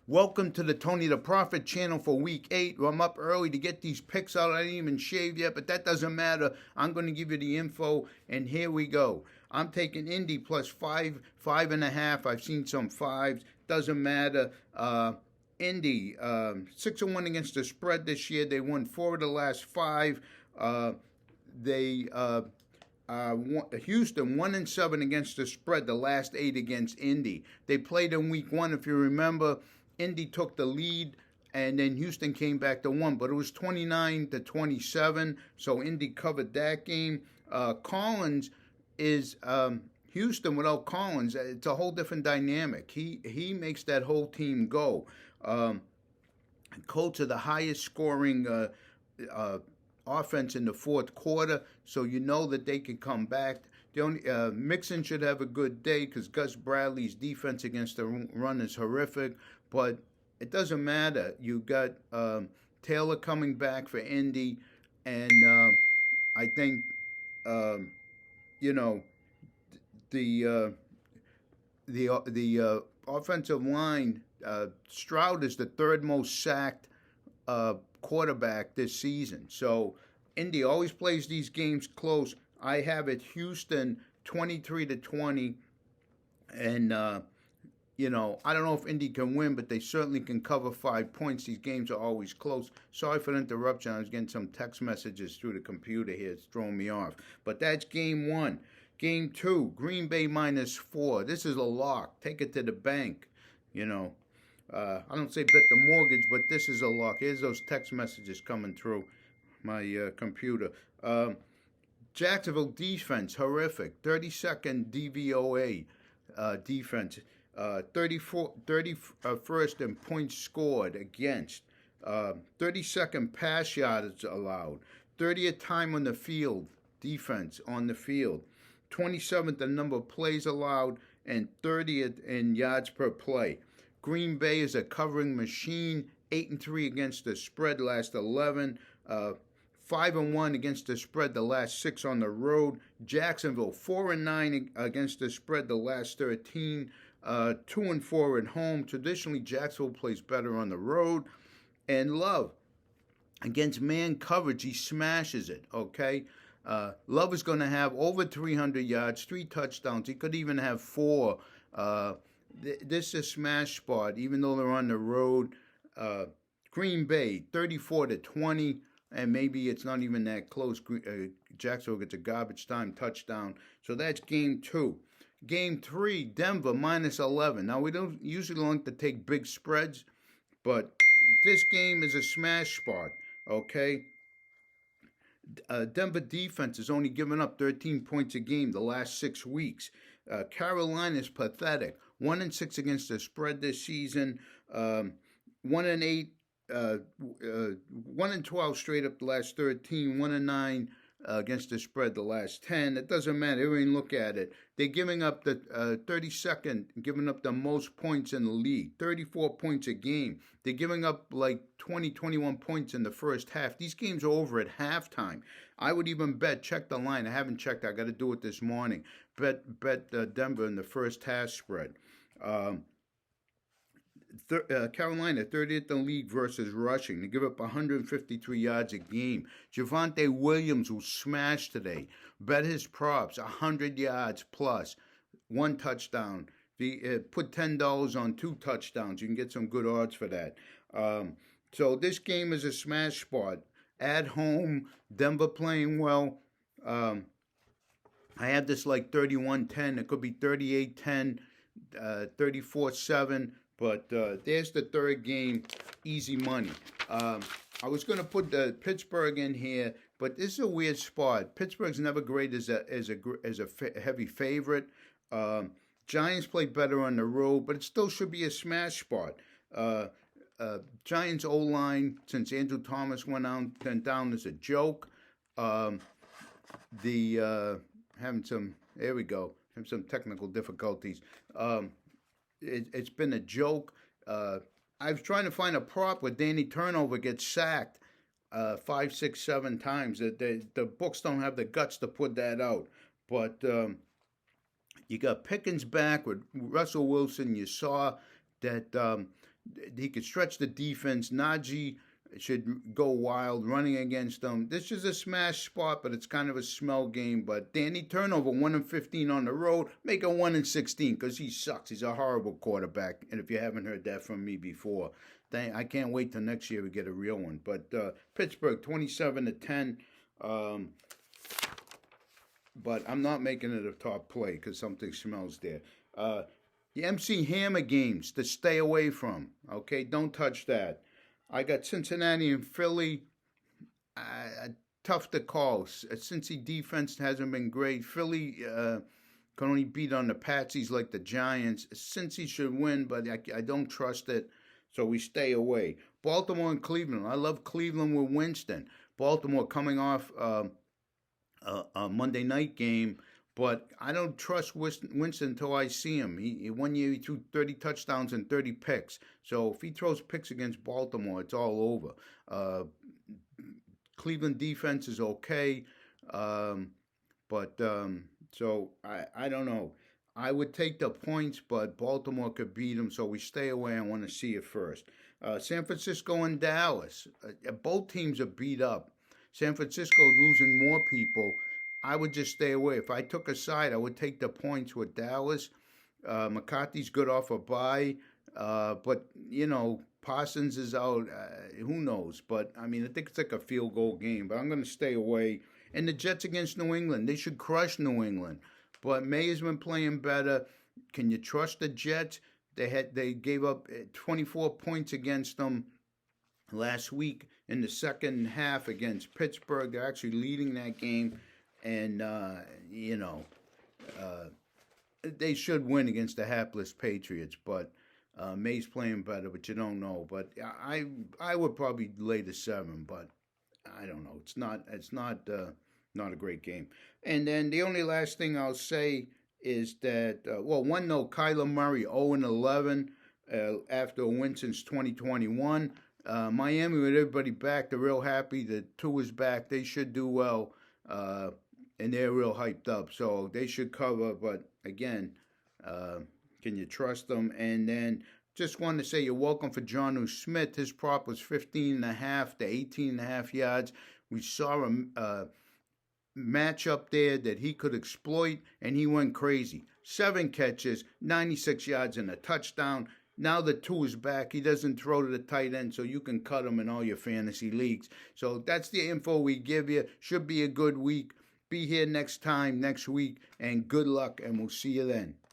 Welcome to the Tony the Prophet channel for week 8. I'm up early to get these picks out. I didn't even shave yet, but that doesn't matter. I'm going to give you the info, and here we go. I'm taking Indy plus 5.5. I've seen some 5s. Doesn't matter. Indy, 6-1 against the spread this year. They won 4 of the last 5. Houston 1-7 against the spread, the last 8 against Indy. They played in week 1, if you remember. Indy took the lead, and then Houston came back to 1, but it was 29-27, so Indy covered that game. Collins is Houston without Collins. It's a whole different dynamic. He makes that whole team go. Colts are the highest scoring offense in the fourth quarter, so you know that they can come back. The only Mixon should have a good day because Gus Bradley's defense against the run is horrific, but it doesn't matter. You got Taylor coming back for Indy, and I think the offensive line. Stroud is the third most sacked quarterback this season. So Indy always plays these games close. I have it Houston 23-20, and I don't know if Indy can win, but they certainly can cover 5 points. These games are always close. Sorry for the interruption. I was getting some text messages through the computer here. It's throwing me off. But that's game 1. Game 2, Green Bay -4. This is a lock. Take it to the bank. I don't say bet the mortgage, but this is a lock. Here's those text messages coming through my computer. Jacksonville defense, horrific. 32nd DVOA defense. 31st in points scored against. 32nd pass yards allowed. 30th time on the field, defense on the field. 27th in number of plays allowed, and 30th in yards per play. Green Bay is a covering machine, 8-3 against the spread, last 11. 5-1 against the spread, the last 6 on the road. Jacksonville 4-9 against the spread, the last 13. 2-4 at home. Traditionally, Jacksonville plays better on the road. And Love against man coverage, he smashes it. Okay, Love is going to have over 300 yards, 3 touchdowns. He could even have 4. This is a smash spot, even though they're on the road. Green Bay, 34-20, and maybe it's not even that close. Jacksonville gets a garbage time touchdown. So that's game 2. Game 3, Denver -11. Now, we don't usually like to take big spreads, but this game is a smash spot, okay? Denver defense has only given up 13 points a game the last 6 weeks. Carolina is pathetic. 1-6 against the spread this season. 1-8, 1-12 straight up the last 13. 1-9 against the spread the last 10. It doesn't matter. Everyone look at it. They're giving up the 32nd, giving up the most points in the league. 34 points a game. They're giving up like 20, 21 points in the first half. These games are over at halftime. I would even check the line. I haven't checked. I got to do it this morning. Bet Denver in the first half spread. Carolina, 30th in the league versus rushing. They give up 153 yards a game. Javonte Williams will smash today. Bet his props, 100 yards plus, 1 touchdown. Put $10 on 2 touchdowns. You can get some good odds for that. So this game is a smash spot. At home, Denver playing well. I have this like 31-10. It could be 38-10, 34-7. But there's the third game, easy money. I was going to put the Pittsburgh in here, but this is a weird spot. Pittsburgh's never great as a heavy favorite. Giants play better on the road, but it still should be a smash spot. Giants O-line, since Andrew Thomas went down, is a joke. Having some technical difficulties. It's been a joke. I was trying to find a prop where Danny Turnover gets sacked 5, 6, 7 times. The books don't have the guts to put that out. But you got Pickens back with Russell Wilson. You saw that He could stretch the defense. Najee should go wild running against them. This is a smash spot, but it's kind of a smell game. But Danny Turnover, 1-15 on the road, make it 1-16 because he sucks. He's a horrible quarterback. And if you haven't heard that from me before, I can't wait till next year to get a real one. But Pittsburgh, 27-10. But I'm not making it a top play because something smells there. The MC Hammer games to stay away from. Okay, don't touch that. I got Cincinnati and Philly. Tough to call. Cincy defense hasn't been great. Philly can only beat on the patsies like the Giants. Cincy should win, but I don't trust it, so we stay away. Baltimore and Cleveland. I love Cleveland with Winston. Baltimore coming off a Monday night game, but I don't trust Winston until I see him. One year he threw 30 touchdowns and 30 picks. So if he throws picks against Baltimore, it's all over. Cleveland defense is okay, but so I don't know. I would take the points, but Baltimore could beat them, so we stay away. I want to see it first. San Francisco and Dallas. Both teams are beat up. San Francisco losing more people. I would just stay away. If I took a side, I would take the points with Dallas. McCarthy's good off a bye, but Parsons is out. Who knows? But I mean, I think it's like a field goal game. But I'm going to stay away. And the Jets against New England, they should crush New England. But May has been playing better. Can you trust the Jets? They gave up 24 points against them last week in the second half against Pittsburgh. They're actually leading that game. And, they should win against the hapless Patriots, but May's playing better, but you don't know. But I would probably lay the 7, but I don't know. It's not a great game. And then the only last thing I'll say is that, Kyler Murray 0-11 after a win since 2021. Miami with everybody back, they're real happy. The Tua is back. They should do well. And they're real hyped up, so they should cover. But again, can you trust them? And then just wanted to say you're welcome for Jonnu Smith. His prop was 15.5 to 18.5 yards. We saw a matchup there that he could exploit, and he went crazy. 7 catches, 96 yards, and a touchdown. Now the Tua is back. He doesn't throw to the tight end, so you can cut him in all your fantasy leagues. So that's the info we give you. Should be a good week. Be here next week, and good luck, and we'll see you then.